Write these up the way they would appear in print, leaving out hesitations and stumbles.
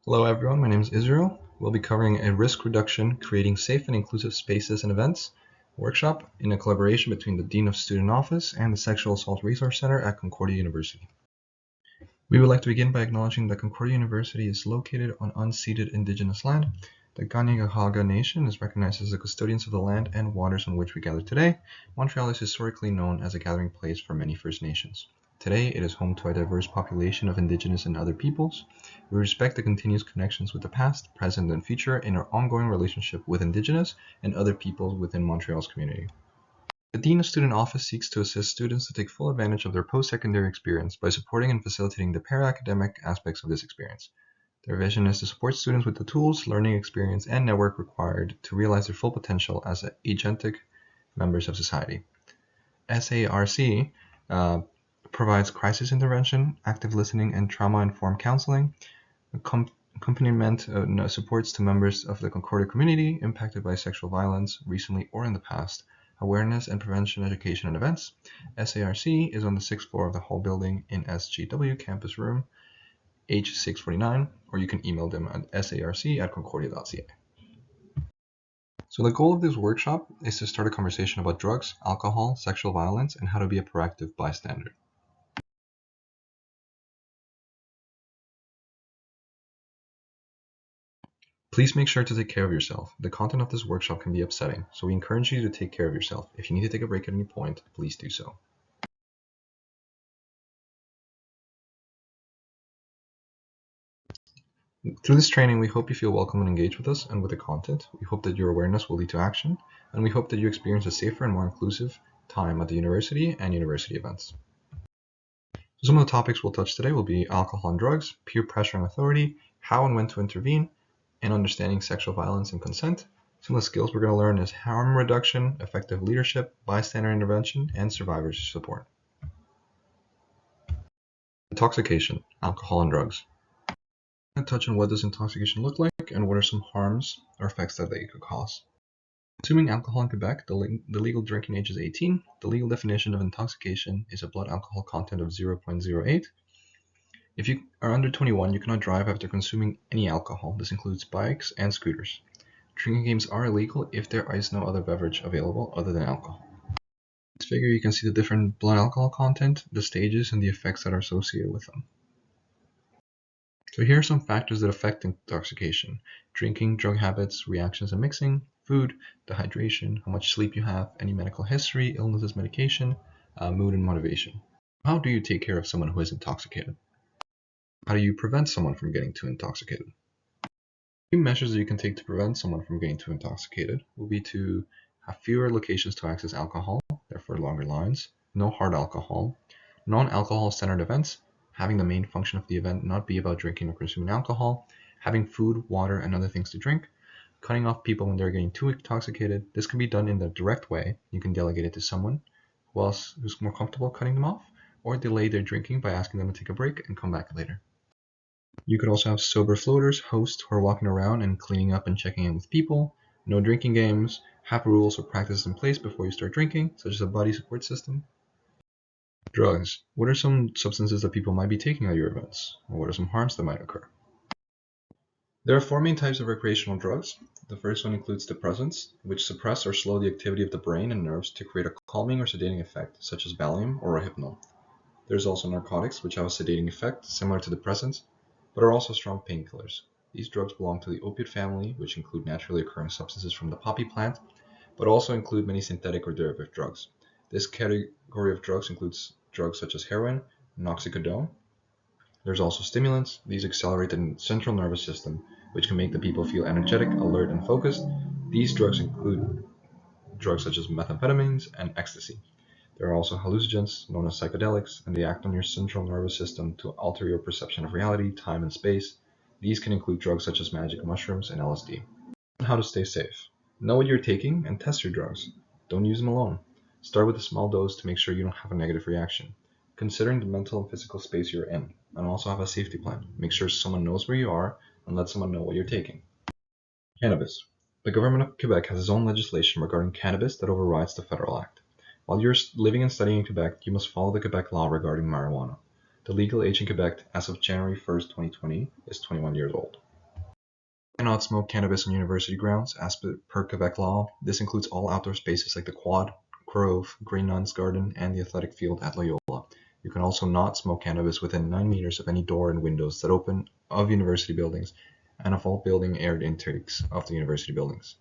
Hello everyone, my name is Israel. We'll be covering a risk reduction, creating safe and inclusive spaces and events workshop in a collaboration between the Dean of Student Office and the Sexual Assault Resource Center at Concordia University. We would like to begin by acknowledging that Concordia University is located on unceded indigenous land. The Kanien'kehá:ka Nation is recognized as the custodians of the land and waters on which we gather today. Montreal is historically known as a gathering place for many First Nations. Today, it is home to a diverse population of Indigenous and other peoples. We respect the continuous connections with the past, present, and future in our ongoing relationship with Indigenous and other peoples within Montreal's community. The Dean of Student Office seeks to assist students to take full advantage of their post-secondary experience by supporting and facilitating the para-academic aspects of this experience. Their vision is to support students with the tools, learning experience, and network required to realize their full potential as agentic members of society. SARC provides crisis intervention, active listening, and trauma-informed counseling, accompaniment supports to members of the Concordia community impacted by sexual violence recently or in the past, awareness and prevention education and events. SARC is on the 6th floor of the Hall building in SGW campus room H649, or you can email them at sarc@concordia.ca. So the goal of this workshop is to start a conversation about drugs, alcohol, sexual violence, and how to be a proactive bystander. Please make sure to take care of yourself. The content of this workshop can be upsetting, so we encourage you to take care of yourself. If you need to take a break at any point, please do so. Through this training, we hope you feel welcome and engaged with us and with the content. We hope that your awareness will lead to action, and we hope that you experience a safer and more inclusive time at the university and university events. So some of the topics we'll touch today will be alcohol and drugs, peer pressure and authority, how and when to intervene, and understanding sexual violence and consent. Some of the skills we're going to learn is harm reduction, effective leadership, bystander intervention, and survivors support. Intoxication, alcohol and drugs. I'm going to touch on what does intoxication look like and what are some harms or effects that they could cause. Consuming alcohol in Quebec, the legal drinking age is 18. The legal definition of intoxication is a blood alcohol content of 0.08. If you are under 21, you cannot drive after consuming any alcohol. This includes bikes and scooters. Drinking games are illegal if there is no other beverage available other than alcohol. In this figure, you can see the different blood alcohol content, the stages, and the effects that are associated with them. So here are some factors that affect intoxication: drinking, drug habits, reactions and mixing, food, dehydration, how much sleep you have, any medical history, illnesses, medication, mood, and motivation. How do you take care of someone who is intoxicated? How do you prevent someone from getting too intoxicated? Few measures that you can take to prevent someone from getting too intoxicated will be to have fewer locations to access alcohol, therefore longer lines, no hard alcohol, non-alcohol centered events, having the main function of the event not be about drinking or consuming alcohol, having food, water, and other things to drink, cutting off people when they're getting too intoxicated. This can be done in the direct way. You can delegate it to someone who's more comfortable cutting them off, or delay their drinking by asking them to take a break and come back later. You could also have sober floaters, hosts who are walking around and cleaning up and checking in with people, no drinking games, have rules or practices in place before you start drinking, such as a body support system. Drugs. What are some substances that people might be taking at your events? Or what are some harms that might occur? There are four main types of recreational drugs. The first one includes depressants, which suppress or slow the activity of the brain and nerves to create a calming or sedating effect, such as Valium or Rohypnol. There's also narcotics, which have a sedating effect similar to depressants, but are also strong painkillers. These drugs belong to the opiate family, which include naturally occurring substances from the poppy plant, but also include many synthetic or derivative drugs. This category of drugs includes drugs such as heroin and oxycodone. There's also stimulants. These accelerate the central nervous system, which can make the people feel energetic, alert, and focused. These drugs include drugs such as methamphetamines and ecstasy. There are also hallucinogens, known as psychedelics, and they act on your central nervous system to alter your perception of reality, time, and space. These can include drugs such as magic mushrooms and LSD. How to stay safe. Know what you're taking and test your drugs. Don't use them alone. Start with a small dose to make sure you don't have a negative reaction. Considering the mental and physical space you're in, and also have a safety plan. Make sure someone knows where you are and let someone know what you're taking. Cannabis. The government of Quebec has its own legislation regarding cannabis that overrides the federal act. While you're living and studying in Quebec, you must follow the Quebec law regarding marijuana. The legal age in Quebec as of January 1st, 2020 is 21 years old. Cannot smoke cannabis on university grounds, as per Quebec law. This includes all outdoor spaces like the Quad, Grove, Green Nuns Garden, and the athletic field at Loyola. You can also not smoke cannabis within 9 meters of any door and windows that open of university buildings and of all building air intakes of the university buildings.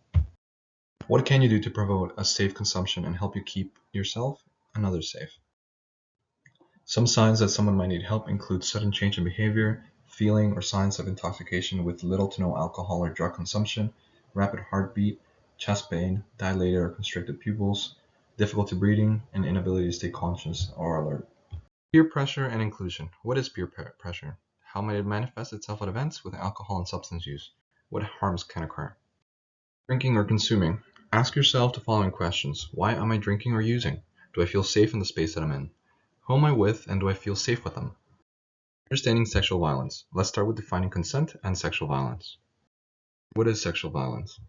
What can you do to promote a safe consumption and help you keep yourself and others safe? Some signs that someone might need help include sudden change in behavior, feeling or signs of intoxication with little to no alcohol or drug consumption, rapid heartbeat, chest pain, dilated or constricted pupils, difficulty breathing, and inability to stay conscious or alert. Peer pressure and inclusion. What is peer pressure? How might it manifest itself at events with alcohol and substance use? What harms can occur? Drinking or consuming. Ask yourself the following questions. Why am I drinking or using? Do I feel safe in the space that I'm in? Who am I with, and do I feel safe with them? Understanding sexual violence. Let's start with defining consent and sexual violence. What is sexual violence?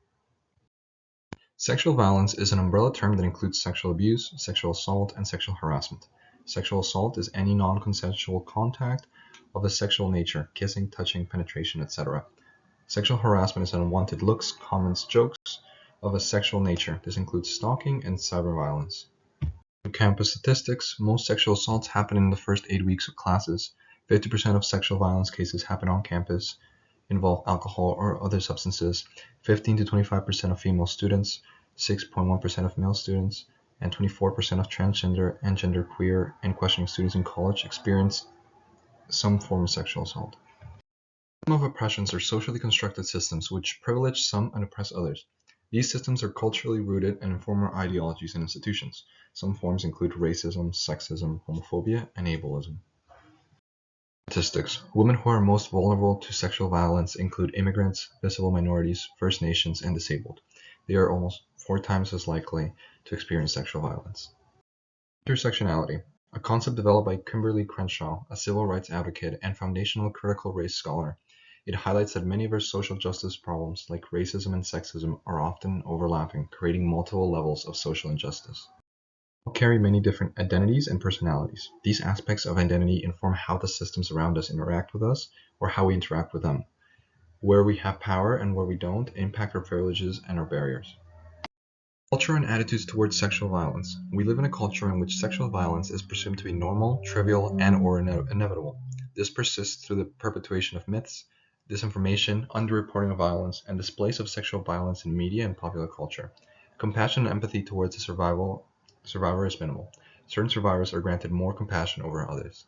Sexual violence is an umbrella term that includes sexual abuse, sexual assault, and sexual harassment. Sexual assault is any non-consensual contact of a sexual nature, kissing, touching, penetration, etc. Sexual harassment is unwanted looks, comments, jokes of a sexual nature. This includes stalking and cyber violence. Campus statistics. Most sexual assaults happen in the first 8 weeks of classes. 50% of sexual violence cases happen on campus, involve alcohol or other substances. 15 to 25% of female students, 6.1% of male students, and 24% of transgender and genderqueer and questioning students in college experience some form of sexual assault. System of oppressions are socially constructed systems which privilege some and oppress others. These systems are culturally rooted and inform our ideologies and institutions. Some forms include racism, sexism, homophobia, and ableism. Statistics. Women who are most vulnerable to sexual violence include immigrants, visible minorities, First Nations, and disabled. They are almost 4 times as likely to experience sexual violence. Intersectionality. A concept developed by Kimberly Crenshaw, a civil rights advocate and foundational critical race scholar. It highlights that many of our social justice problems, like racism and sexism, are often overlapping, creating multiple levels of social injustice. We carry many different identities and personalities. These aspects of identity inform how the systems around us interact with us, or how we interact with them. Where we have power and where we don't impact our privileges and our barriers. Culture and attitudes towards sexual violence. We live in a culture in which sexual violence is presumed to be normal, trivial, and/or inevitable. This persists through the perpetuation of myths, disinformation, underreporting of violence, and displays of sexual violence in media and popular culture. Compassion and empathy towards the survivor is minimal. Certain survivors are granted more compassion over others.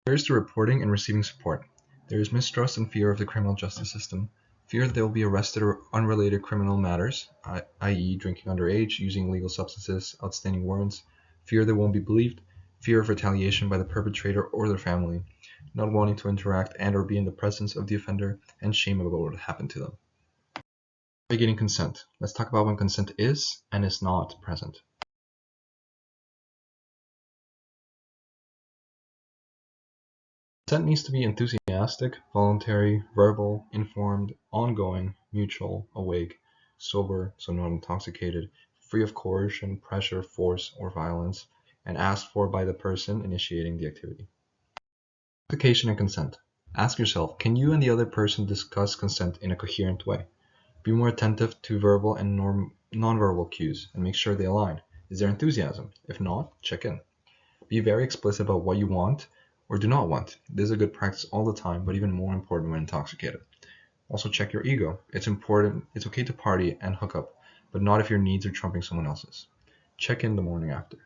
Barriers to reporting and receiving support. There is mistrust and fear of the criminal justice system. Fear that they will be arrested or unrelated criminal matters, i.e. drinking underage, using illegal substances, outstanding warrants. Fear they won't be believed. Fear of retaliation by the perpetrator or their family. Not wanting to interact and or be in the presence of the offender, and shame about what happened to them. Navigating consent. Let's talk about when consent is and is not present. Consent needs to be enthusiastic, voluntary, verbal, informed, ongoing, mutual, awake, sober, so not intoxicated, free of coercion, pressure, force, or violence, and asked for by the person initiating the activity. Communication and consent. Ask yourself, can you and the other person discuss consent in a coherent way? Be more attentive to verbal and nonverbal cues and make sure they align. Is there enthusiasm? If not, check in. Be very explicit about what you want or do not want. This is a good practice all the time, but even more important when intoxicated. Also check your ego. It's okay to party and hook up, but not if your needs are trumping someone else's. Check in the morning after.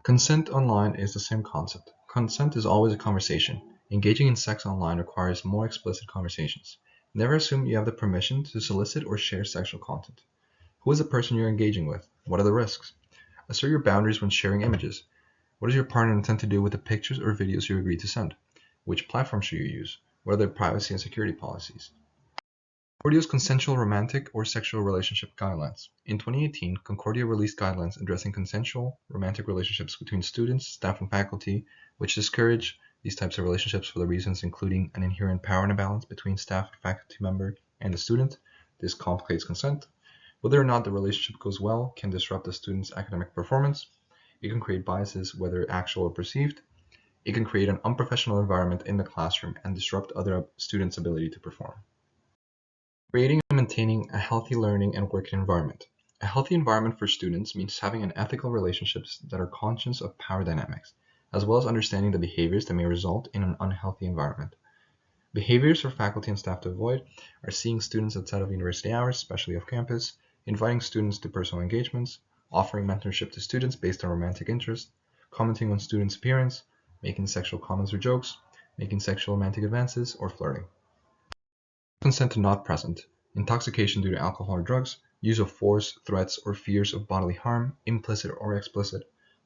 Consent online is the same concept. Consent is always a conversation. Engaging in sex online requires more explicit conversations. Never assume you have the permission to solicit or share sexual content. Who is the person you're engaging with? What are the risks? Assert your boundaries when sharing images. What does your partner intend to do with the pictures or videos you agree to send? Which platform should you use? What are their privacy and security policies? Concordio's Consensual Romantic or Sexual Relationship Guidelines. In 2018, Concordia released guidelines addressing consensual romantic relationships between students, staff, and faculty, which discourage these types of relationships for the reasons including an inherent power imbalance between staff, faculty member, and the student. This complicates consent. Whether or not the relationship goes well can disrupt the student's academic performance. It can create biases, whether actual or perceived. It can create an unprofessional environment in the classroom and disrupt other students' ability to perform. Creating and maintaining a healthy learning and working environment. A healthy environment for students means having an ethical relationships that are conscious of power dynamics, as well as understanding the behaviors that may result in an unhealthy environment. Behaviors for faculty and staff to avoid are seeing students outside of university hours, especially off campus, inviting students to personal engagements, offering mentorship to students based on romantic interest, commenting on students' appearance, making sexual comments or jokes, making sexual romantic advances, or flirting. Consent not present. Intoxication due to alcohol or drugs, use of force, threats, or fears of bodily harm, implicit or explicit,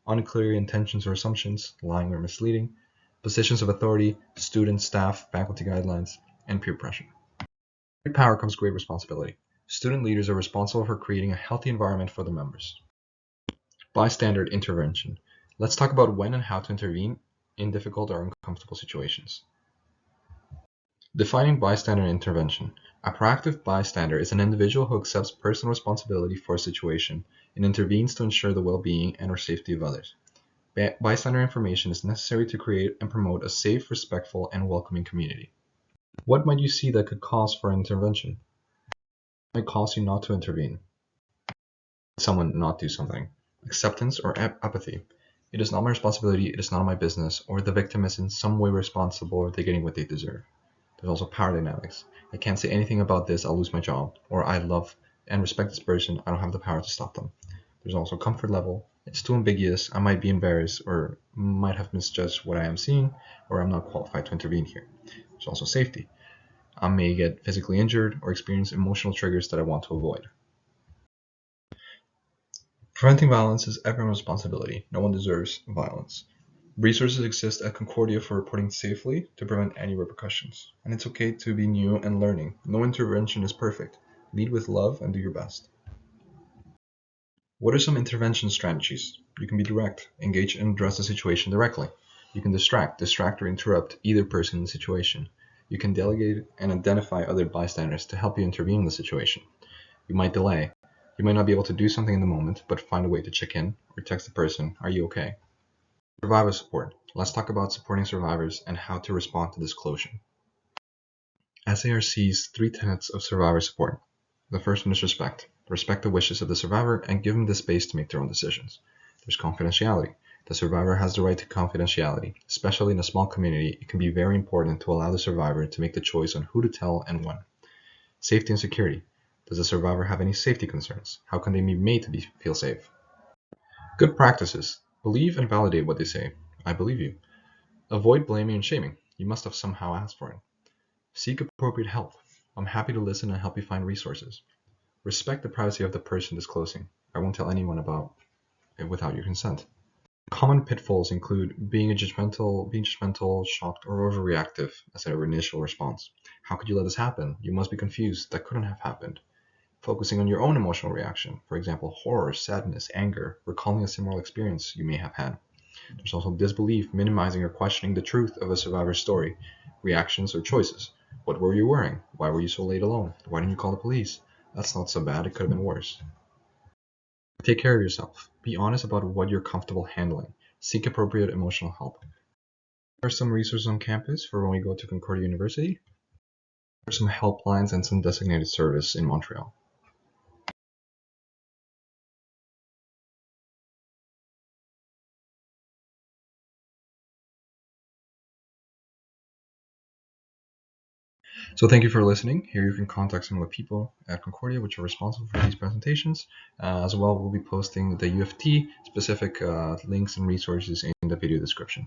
unclear intentions or assumptions, lying or misleading, positions of authority, student, staff, faculty guidelines, and peer pressure. With great power comes great responsibility. Student leaders are responsible for creating a healthy environment for the members. Bystander intervention. Let's talk about when and how to intervene in difficult or uncomfortable situations. Defining bystander intervention. A proactive bystander is an individual who accepts personal responsibility for a situation and intervenes to ensure the well-being and or safety of others. Bystander information is necessary to create and promote a safe, respectful, and welcoming community. What might you see that could cause for intervention? What might cause you not to intervene? Someone not do something. Acceptance or apathy. It is not my responsibility, it is none of my business, or the victim is in some way responsible or they're getting what they deserve. There's also power dynamics. I can't say anything about this, I'll lose my job. Or I love and respect this person, I don't have the power to stop them. There's also comfort level. It's too ambiguous, I might be embarrassed or might have misjudged what I am seeing, or I'm not qualified to intervene here. There's also safety. I may get physically injured or experience emotional triggers that I want to avoid. Preventing violence is everyone's responsibility. No one deserves violence. Resources exist at Concordia for reporting safely to prevent any repercussions. And it's okay to be new and learning. No intervention is perfect. Lead with love and do your best. What are some intervention strategies? You can be direct, engage and address the situation directly. You can distract or interrupt either person in the situation. You can delegate and identify other bystanders to help you intervene in the situation. You might delay. You might not be able to do something in the moment, but find a way to check in or text the person, "Are you okay?" Survivor support. Let's talk about supporting survivors and how to respond to disclosure. SARC's 3 tenets of survivor support. The first one is respect. Respect the wishes of the survivor and give them the space to make their own decisions. There's confidentiality. The survivor has the right to confidentiality. Especially in a small community, it can be very important to allow the survivor to make the choice on who to tell and when. Safety and security. Does the survivor have any safety concerns? How can they be made to feel safe? Good practices. Believe and validate what they say. I believe you. Avoid blaming and shaming. You must have somehow asked for it. Seek appropriate help. I'm happy to listen and help you find resources. Respect the privacy of the person disclosing. I won't tell anyone about it without your consent. Common pitfalls include being judgmental, shocked, or overreactive as an initial response. How could you let this happen? You must be confused. That couldn't have happened. Focusing on your own emotional reaction, for example, horror, sadness, anger, recalling a similar experience you may have had. There's also disbelief, minimizing or questioning the truth of a survivor's story, reactions, or choices. What were you wearing? Why were you so late alone? Why didn't you call the police? That's not so bad, it could have been worse. Take care of yourself. Be honest about what you're comfortable handling. Seek appropriate emotional help. There are some resources on campus for when we go to Concordia University. There are some helplines and some designated service in Montreal. So thank you for listening. Here you can contact some of the people at Concordia which are responsible for these presentations. As well, we'll be posting the U of T specific links and resources in the video description.